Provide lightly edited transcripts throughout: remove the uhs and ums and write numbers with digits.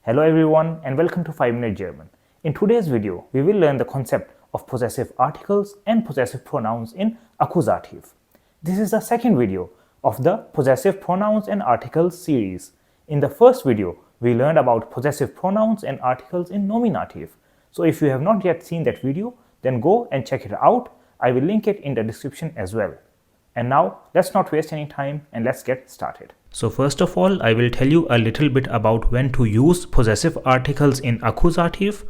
Hello everyone and welcome to 5-Minute German. In today's video, we will learn the concept of possessive articles and possessive pronouns in Akkusativ. This is the second video of the Possessive Pronouns and Articles series. In the first video, we learned about possessive pronouns and articles in nominative. So if you have not yet seen that video, then go and check it out. I will link it in the description as well. And now, let's not waste any time and let's get started. So first of all, I will tell you a little bit about when to use possessive articles in Akkusativ.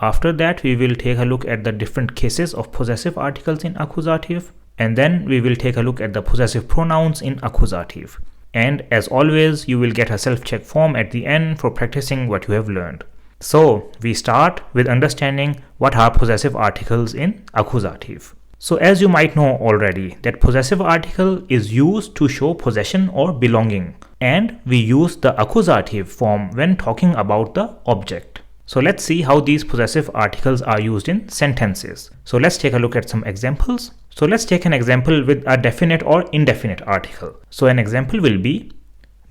After that, we will take a look at the different cases of possessive articles in Akkusativ. And then we will take a look at the possessive pronouns in Akkusativ. And as always, you will get a self-check form at the end for practicing what you have learned. So we start with understanding what are possessive articles in Akkusativ. So as you might know already, that possessive article is used to show possession or belonging, and we use the accusative form when talking about the object. So let's see how these possessive articles are used in sentences. So let's take a look at some examples. So let's take an example with a definite or indefinite article. So an example will be,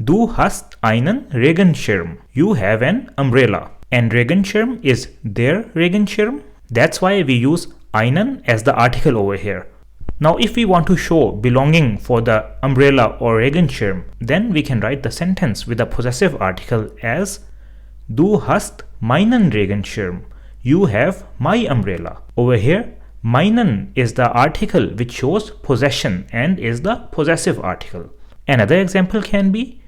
Du hast einen Regenschirm. You have an umbrella. And Regenschirm is der Regenschirm. That's why we use einen as the article over here. Now if we want to show belonging for the umbrella or Regenschirm, then we can write the sentence with a possessive article as Du hast meinen Regenschirm. You have my umbrella. Over here, meinen is the article which shows possession and is the possessive article. Another example can be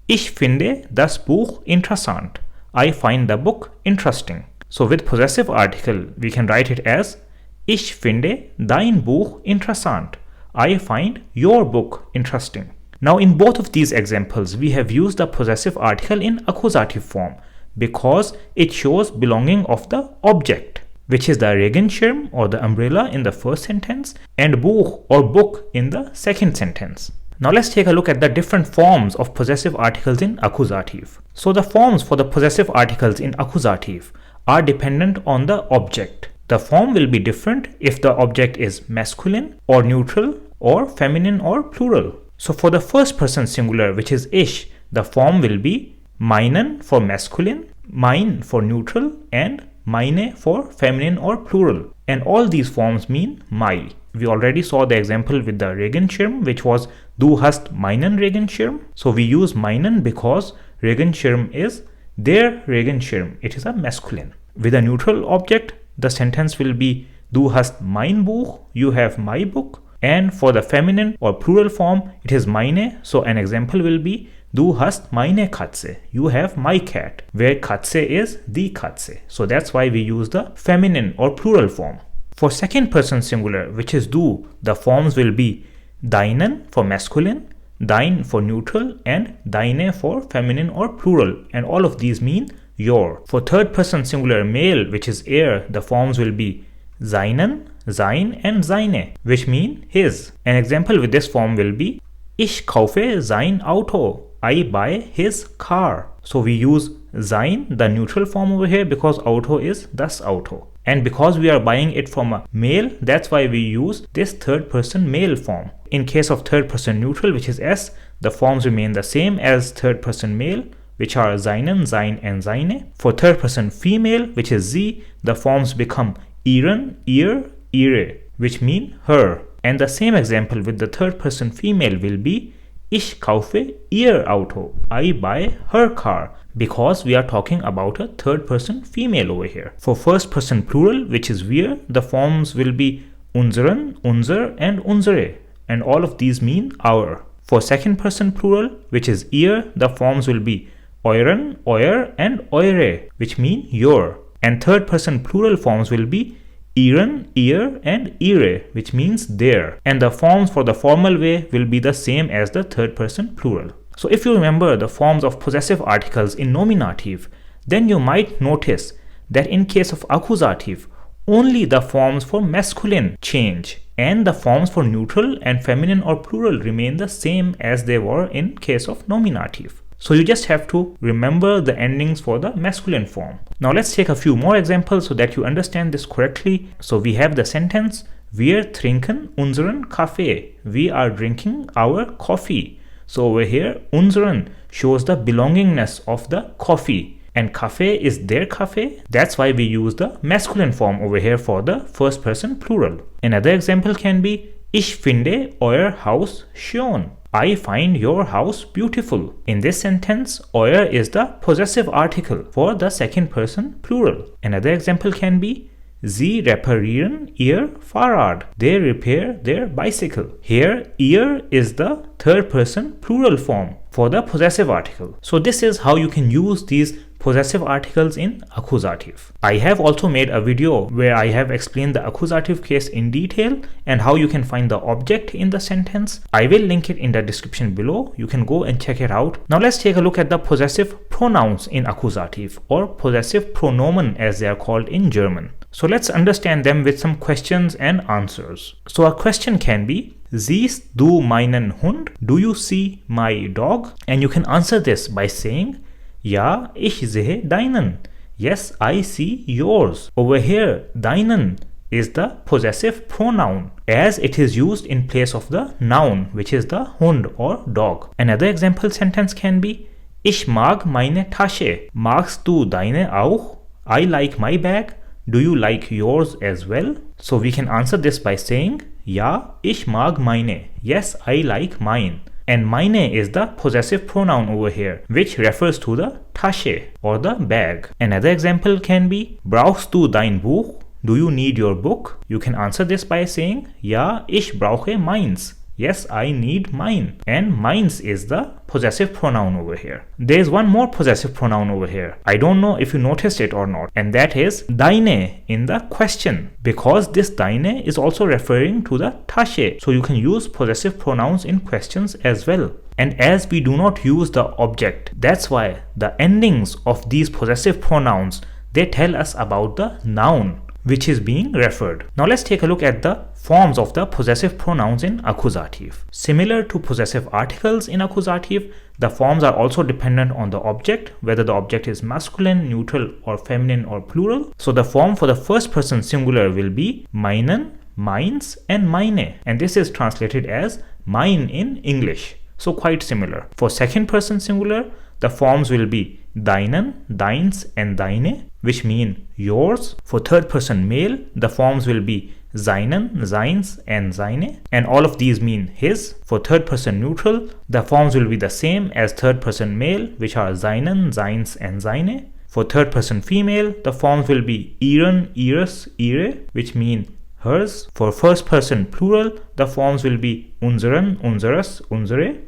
Ich finde das Buch interessant. I find the book interesting. So with possessive article, we can write it as Ich finde dein Buch interessant. I find your book interesting. Now in both of these examples, we have used the possessive article in accusative form because it shows belonging of the object, which is the Regenschirm or the umbrella in the first sentence and Buch or book in the second sentence. Now let's take a look at the different forms of possessive articles in accusative. So the forms for the possessive articles in accusative are dependent on the object. The form will be different if the object is masculine or neutral or feminine or plural. So for the first person singular, which is ich, the form will be meinen for masculine, mein for neutral, and meine for feminine or plural. And all these forms mean my. We already saw the example with the Regenschirm, which was Du hast meinen Regenschirm. So we use meinen because Regenschirm is der Regenschirm. It is a masculine. With a neutral object, the sentence will be Du hast mein Buch, you have my book. And for the feminine or plural form, it is meine. So an example will be Du hast meine Katze, you have my cat, where Katze is die Katze. So that's why we use the feminine or plural form. For second person singular, which is du, the forms will be deinen for masculine, dein for neutral, and deine for feminine or plural. And all of these mean your. For third person singular male, which is er, the forms will be seinen, sein, and seine, which mean his. An example with this form will be Ich kaufe sein Auto. I buy his car. So we use sein, the neutral form over here, because auto is das Auto. And because we are buying it from a male, that's why we use this third person male form. In case of third person neutral, which is S, the forms remain the same as third person male, which are seinen, sein, and seine. For third person female, which is sie, the forms become ihren, ihr, ihre, which mean her. And the same example with the third person female will be Ich kaufe ihr Auto. I buy her car. Because we are talking about a third person female over here. For first person plural, which is wir, the forms will be unseren, unser, and unsere. And all of these mean our. For second person plural, which is ihr, the forms will be euren, euer, and eure, which mean your. And third person plural forms will be ihren, ihr, and ihre, which means their. And the forms for the formal way will be the same as the third person plural. So if you remember the forms of possessive articles in nominative, then you might notice that in case of accusative, only the forms for masculine change and the forms for neutral and feminine or plural remain the same as they were in case of nominative. So you just have to remember the endings for the masculine form. Now let's take a few more examples so that you understand this correctly. So we have the sentence Wir trinken unseren Kaffee. We are drinking our coffee. So over here, unseren shows the belongingness of the coffee. and cafe is their cafe. That's why we use the masculine form over here for the first person plural. Another example can be Ich finde euer Haus schön. I find your house beautiful. In this sentence, euer is the possessive article for the second person plural. Another example can be Sie reparieren ihr Fahrrad. They repair their bicycle. Here, ihr is the third person plural form for the possessive article. So this is how you can use these possessive articles in accusative. I have also made a video where I have explained the accusative case in detail and how you can find the object in the sentence. I will link it in the description below. You can go and check it out. Now let's take a look at the possessive pronouns in accusative, or possessive pronomen as they are called in German. So let's understand them with some questions and answers. So a question can be, Siehst du meinen Hund? Do you see my dog? And you can answer this by saying, Ja, ich sehe deinen. Yes, I see yours. Over here, deinen is the possessive pronoun as it is used in place of the noun, which is the Hund or dog. Another example sentence can be, Ich mag meine Tasche. Magst du deine auch? I like my bag. Do you like yours as well? So we can answer this by saying, Ja, ich mag meine. Yes, I like mine. And meine is the possessive pronoun over here, which refers to the Tasche or the bag. Another example can be, Brauchst du dein Buch? Do you need your book? You can answer this by saying, Ja, ich brauche meins. Yes, I need mine. And meins is the possessive pronoun over here. There is one more possessive pronoun over here. I don't know if you noticed it or not. And that is deine in the question. Because this deine is also referring to the Tasche. So you can use possessive pronouns in questions as well. And as we do not use the object, that's why the endings of these possessive pronouns, they tell us about the noun which is being referred. Now let's take a look at the forms of the possessive pronouns in accusative. Similar to possessive articles in accusative, the forms are also dependent on the object, whether the object is masculine, neutral, or feminine, or plural. So the form for the first person singular will be meinen, meins, and meine, and this is translated as mine in English. So quite similar. For second person singular, the forms will be deinen, deins, and deine, which mean yours. For third person male, the forms will be seinen, seins, and seine, and all of these mean his. For third person neutral, the forms will be the same as third person male, which are seinen, seins, and seine. For third person female, the forms will be ihren, ihres, ihre, which mean hers. For first person plural, the forms will be unseren, unseres, unsere,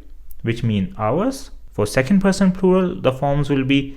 which mean ours. For second person plural, the forms will be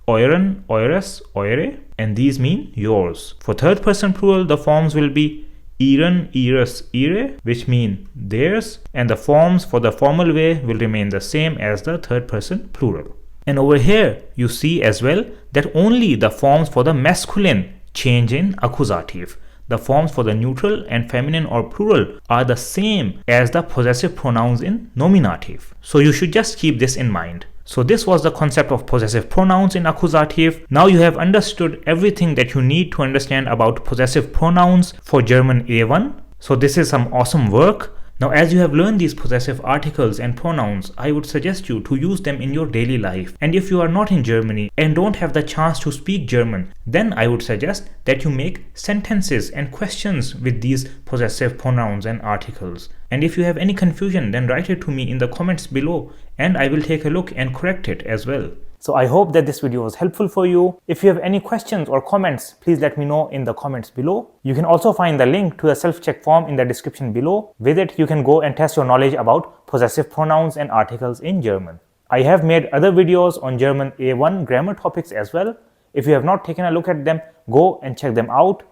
euren, eures, eure, and these mean yours. For third person plural, the forms will be ihren, ihres, ihre, which mean theirs, and the forms for the formal way will remain the same as the third person plural. And over here, you see as well that only the forms for the masculine change in accusative. The forms for the neutral and feminine or plural are the same as the possessive pronouns in nominative. So you should just keep this in mind. So this was the concept of possessive pronouns in accusative. Now you have understood everything that you need to understand about possessive pronouns for German A1. So this is some awesome work. Now as you have learned these possessive articles and pronouns, I would suggest you to use them in your daily life. And if you are not in Germany and don't have the chance to speak German, then I would suggest that you make sentences and questions with these possessive pronouns and articles. And if you have any confusion, then write it to me in the comments below and I will take a look and correct it as well. So I hope that this video was helpful for you. If you have any questions or comments, please let me know in the comments below. You can also find the link to the self-check form in the description below. With it, you can go and test your knowledge about possessive pronouns and articles in German. I have made other videos on German A1 grammar topics as well. If you have not taken a look at them, go and check them out.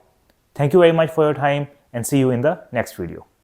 Thank you very much for your time and see you in the next video.